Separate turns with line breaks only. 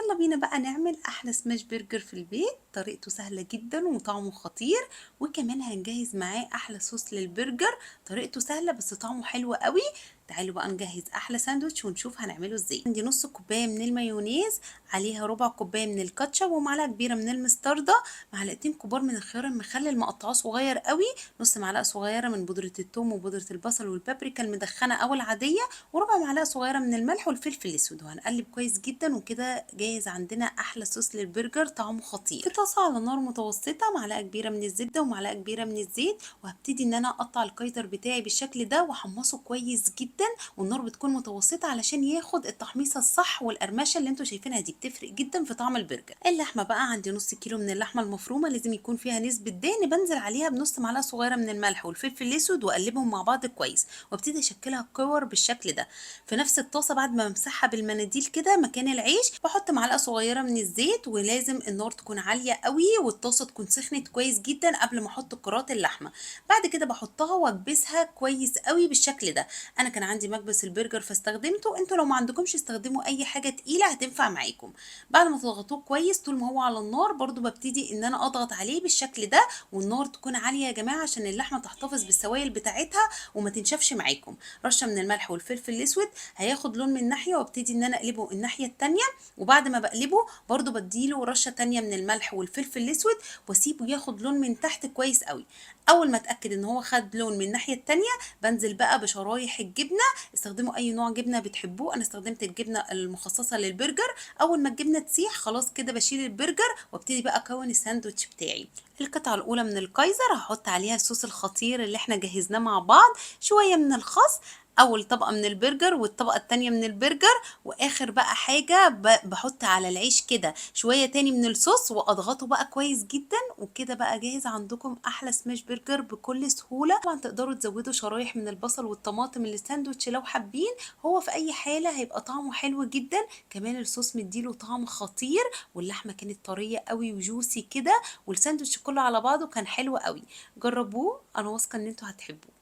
يلا بينا بقى نعمل احلى سماش برجر في البيت. طريقته سهلة جدا وطعمه خطير، وكمان هنجهز معاه احلى صوص للبرجر. طريقته سهلة بس طعمه حلو قوي. تعالوا بقى نجهز احلى ساندوتش ونشوف هنعمله ازاي. عندي نص كوباية من المايونيز، عليها ربع كوباية من الكاتشب، ومعلقة كبيرة من المستردة، معلقتين كبار من الخيار المخلل مقطعاه صغير قوي، نص معلقة صغيرة من بودرة الثوم وبودرة البصل والبابريكا المدخنة او العادية، وربع معلقة صغيرة من الملح والفلفل الاسود، وهنقلب كويس جدا. وكده جاهز عندنا احلى صوص للبرجر طعمه خطير. في طاسة على نار متوسطة معلقة كبيرة من الزبدة ومعلقة كبيرة من الزيت، وهبتدي ان انا اقطع الكايزر بتاعي بالشكل ده واحمصه كويس جدا. والنار بتكون متوسطة علشان ياخد التحميصة الصح، والقرمشة اللي انتوا شايفينها دي بتفرق جدا في طعم البرجر. اللحمة بقى عندي نص كيلو من اللحمة المفرومة، لازم يكون فيها نسبة دهن. بنزل عليها بنص معلقة صغيرة من الملح والفلفل الاسود واقلبهم مع بعض كويس، وابتدي اشكلها كور بالشكل ده. في نفس الطاسه بعد ما بمسحها بالمناديل كده مكان العيش، بحط معلقه صغيره من الزيت، ولازم النار تكون عاليه قوي والطاسه تكون سخنت كويس جدا قبل ما احط كرات اللحمه. بعد كده بحطها واكبسها كويس قوي بالشكل ده. انا كان عندي مكبس البرجر فاستخدمته، انتوا لو ما عندكمش استخدموا اي حاجه تقيله هتنفع معاكم. بعد ما تضغطوه كويس طول ما هو على النار، برضو ببتدي ان انا اضغط عليه بالشكل ده، والنار تكون عاليه يا جماعه عشان اللحمه تحتفظ بالسوائل بتاعتها وما تنشفش معاكم. رشه من الملح والفلفل الاسود، هياخد لون من ناحيه وابتدي ان انا اقلبه الناحيه التانية. وبعد ما بقلبه برضو بديله رشه تانية من الملح والفلفل الاسود، واسيبه ياخد لون من تحت كويس قوي. اول ما اتاكد ان هو خد لون من الناحيه التانية، بنزل بقى بشرايح الجبنه. استخدموا اي نوع جبنه بتحبوه، انا استخدمت الجبنه المخصصه للبرجر. اول ما الجبنه تسيح خلاص كده بشيل البرجر وابتدي بقى اكون الساندوتش بتاعي. القطعه الاولى من الكايزر هحط عليها الصوص الخطير اللي احنا جهزناه مع بعض، شويه من الخس، اول طبقه من البرجر والطبقه التانية من البرجر، واخر بقى حاجه بحط على العيش كده شويه تاني من الصوص واضغطه بقى كويس جدا. وكده بقى جاهز عندكم احلى سماش برجر بكل سهوله. طبعا تقدروا تزودوا شرايح من البصل والطماطم للساندوتش لو حابين، هو في اي حاله هيبقى طعمه حلو جدا. كمان الصوص مديله طعم خطير، واللحمه كانت طريه قوي وجوسي كده، والساندوتش كله على بعضه كان حلو قوي. جربوه، انا واثقه ان انتوا هتحبوه.